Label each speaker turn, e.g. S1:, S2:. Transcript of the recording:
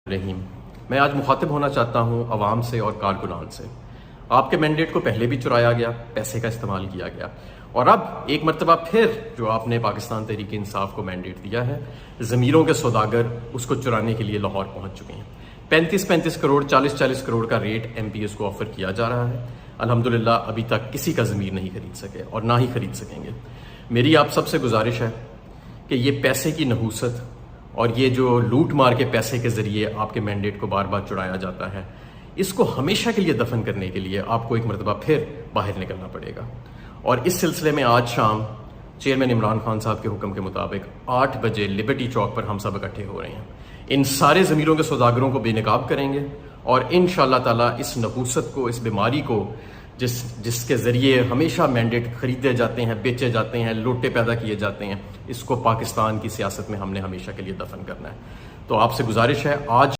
S1: रहीम। मैं आज मुखातिब होना चाहता हूँ अवाम से और कारकुनान से। आपके मैंडेट को पहले भी चुराया गया, पैसे का इस्तेमाल किया गया और अब एक मरतबा फिर जो आपने पाकिस्तान तहरीक इंसाफ को मैंडेट दिया है, ज़मीरों के सौदागर उसको चुराने के लिए लाहौर पहुँच चुके हैं। 35-35 करोड़ 40-40 करोड़ का रेट MPs को ऑफर किया जा रहा है। अल्हम्दुलिल्लाह अभी तक किसी का ज़मीर नहीं खरीद सके और ना ही खरीद सकेंगे। मेरी आप सबसे गुजारिश है कि ये पैसे की नहूसत और ये जो लूट मार के पैसे के ज़रिए आपके मैंडेट को बार बार चुराया जाता है, इसको हमेशा के लिए दफन करने के लिए आपको एक मरतबा फिर बाहर निकलना पड़ेगा। और इस सिलसिले में आज शाम चेयरमैन इमरान खान साहब के हुक्म के मुताबिक 8 बजे लिबर्टी चौक पर हम सब इकट्ठे हो रहे हैं। इन सारे ज़मीरों के सौदागरों को बेनकाब करेंगे और इंशाअल्लाह ताला इस नहूसत को, इस बीमारी को जिसके ज़रिए हमेशा मैंडेट खरीदे जाते हैं, बेचे जाते हैं, लोटे पैदा किए जाते हैं, इसको पाकिस्तान की सियासत में हमने हमेशा के लिए दफन करना है। तो आपसे गुजारिश है आज